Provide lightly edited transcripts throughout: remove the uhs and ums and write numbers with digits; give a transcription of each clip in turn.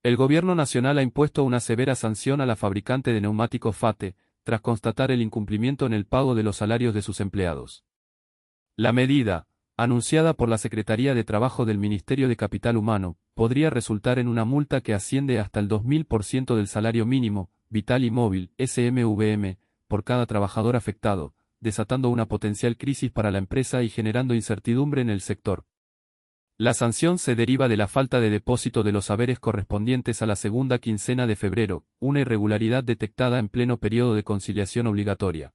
El Gobierno Nacional ha impuesto una severa sanción a la fabricante de neumáticos FATE, tras constatar el incumplimiento en el pago de los salarios de sus empleados. La medida, anunciada por la Secretaría de Trabajo del Ministerio de Capital Humano, podría resultar en una multa que asciende hasta el 2000% del salario mínimo, vital y móvil, SMVM, por cada trabajador afectado, desatando una potencial crisis para la empresa y generando incertidumbre en el sector. La sanción se deriva de la falta de depósito de los haberes correspondientes a la segunda quincena de febrero, una irregularidad detectada en pleno periodo de conciliación obligatoria.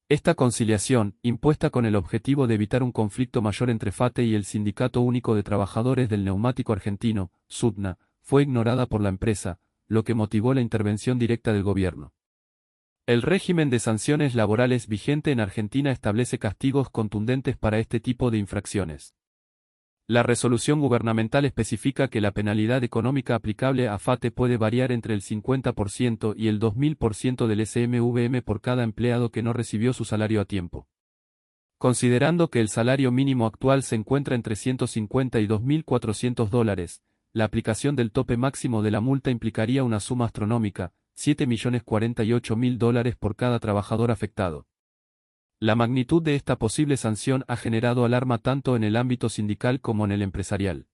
Esta conciliación, impuesta con el objetivo de evitar un conflicto mayor entre FATE y el Sindicato Único de Trabajadores del Neumático Argentino, SUTNA, fue ignorada por la empresa, lo que motivó la intervención directa del gobierno. El régimen de sanciones laborales vigente en Argentina establece castigos contundentes para este tipo de infracciones. La resolución gubernamental especifica que la penalidad económica aplicable a FATE puede variar entre el 50% y el 2000% del SMVM por cada empleado que no recibió su salario a tiempo. Considerando que el salario mínimo actual se encuentra entre $150 y $2.400, la aplicación del tope máximo de la multa implicaría una suma astronómica, $7.048.000 por cada trabajador afectado. La magnitud de esta posible sanción ha generado alarma tanto en el ámbito sindical como en el empresarial.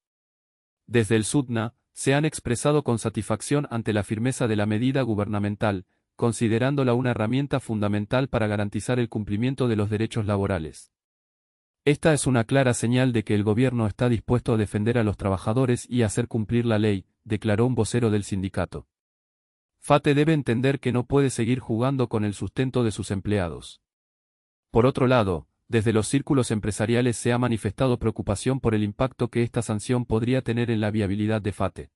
Desde el SUTNA, se han expresado con satisfacción ante la firmeza de la medida gubernamental, considerándola una herramienta fundamental para garantizar el cumplimiento de los derechos laborales. Esta es una clara señal de que el gobierno está dispuesto a defender a los trabajadores y a hacer cumplir la ley, declaró un vocero del sindicato. FATE debe entender que no puede seguir jugando con el sustento de sus empleados. Por otro lado, desde los círculos empresariales se ha manifestado preocupación por el impacto que esta sanción podría tener en la viabilidad de FATE.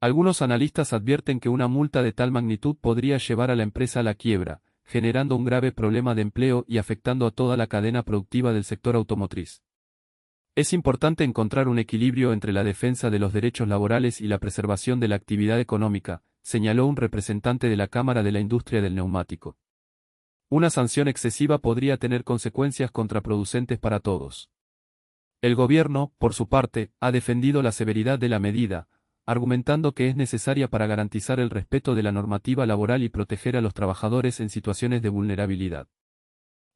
Algunos analistas advierten que una multa de tal magnitud podría llevar a la empresa a la quiebra, generando un grave problema de empleo y afectando a toda la cadena productiva del sector automotriz. Es importante encontrar un equilibrio entre la defensa de los derechos laborales y la preservación de la actividad económica, señaló un representante de la Cámara de la Industria del Neumático. Una sanción excesiva podría tener consecuencias contraproducentes para todos. El gobierno, por su parte, ha defendido la severidad de la medida, argumentando que es necesaria para garantizar el respeto de la normativa laboral y proteger a los trabajadores en situaciones de vulnerabilidad.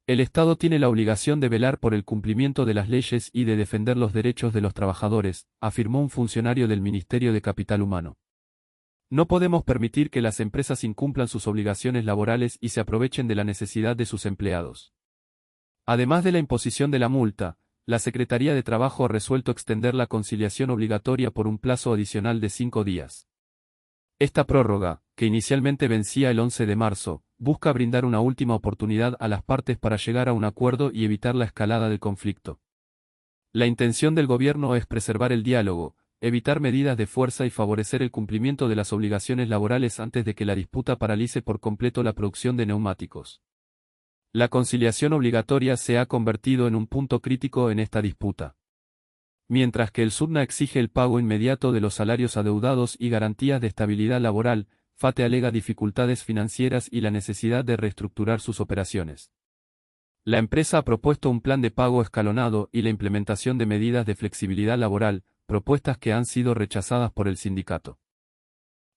El Estado tiene la obligación de velar por el cumplimiento de las leyes y de defender los derechos de los trabajadores, afirmó un funcionario del Ministerio de Capital Humano. No podemos permitir que las empresas incumplan sus obligaciones laborales y se aprovechen de la necesidad de sus empleados. Además de la imposición de la multa, la Secretaría de Trabajo ha resuelto extender la conciliación obligatoria por un plazo adicional de 5 días. Esta prórroga, que inicialmente vencía el 11 de marzo, busca brindar una última oportunidad a las partes para llegar a un acuerdo y evitar la escalada del conflicto. La intención del gobierno es preservar el diálogo, evitar medidas de fuerza y favorecer el cumplimiento de las obligaciones laborales antes de que la disputa paralice por completo la producción de neumáticos. La conciliación obligatoria se ha convertido en un punto crítico en esta disputa. Mientras que el SUTNA exige el pago inmediato de los salarios adeudados y garantías de estabilidad laboral, FATE alega dificultades financieras y la necesidad de reestructurar sus operaciones. La empresa ha propuesto un plan de pago escalonado y la implementación de medidas de flexibilidad laboral, propuestas que han sido rechazadas por el sindicato.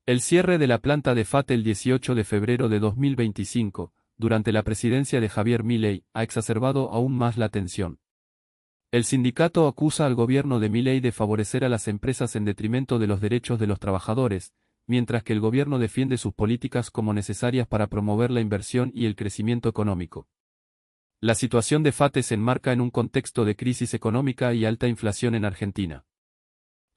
El cierre de la planta de FATE el 18 de febrero de 2025, durante la presidencia de Javier Milei, ha exacerbado aún más la tensión. El sindicato acusa al gobierno de Milei de favorecer a las empresas en detrimento de los derechos de los trabajadores, mientras que el gobierno defiende sus políticas como necesarias para promover la inversión y el crecimiento económico. La situación de FATE se enmarca en un contexto de crisis económica y alta inflación en Argentina.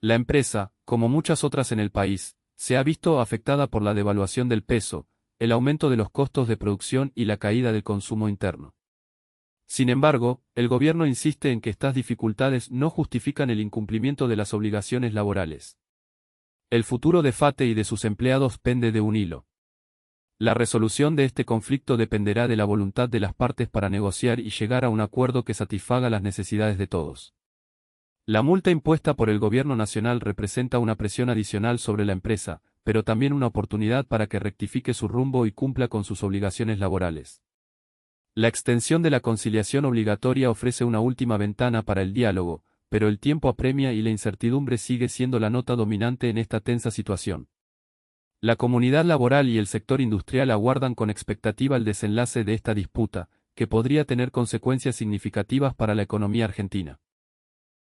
La empresa, como muchas otras en el país, se ha visto afectada por la devaluación del peso, el aumento de los costos de producción y la caída del consumo interno. Sin embargo, el gobierno insiste en que estas dificultades no justifican el incumplimiento de las obligaciones laborales. El futuro de FATE y de sus empleados pende de un hilo. La resolución de este conflicto dependerá de la voluntad de las partes para negociar y llegar a un acuerdo que satisfaga las necesidades de todos. La multa impuesta por el gobierno nacional representa una presión adicional sobre la empresa, pero también una oportunidad para que rectifique su rumbo y cumpla con sus obligaciones laborales. La extensión de la conciliación obligatoria ofrece una última ventana para el diálogo, pero el tiempo apremia y la incertidumbre sigue siendo la nota dominante en esta tensa situación. La comunidad laboral y el sector industrial aguardan con expectativa el desenlace de esta disputa, que podría tener consecuencias significativas para la economía argentina.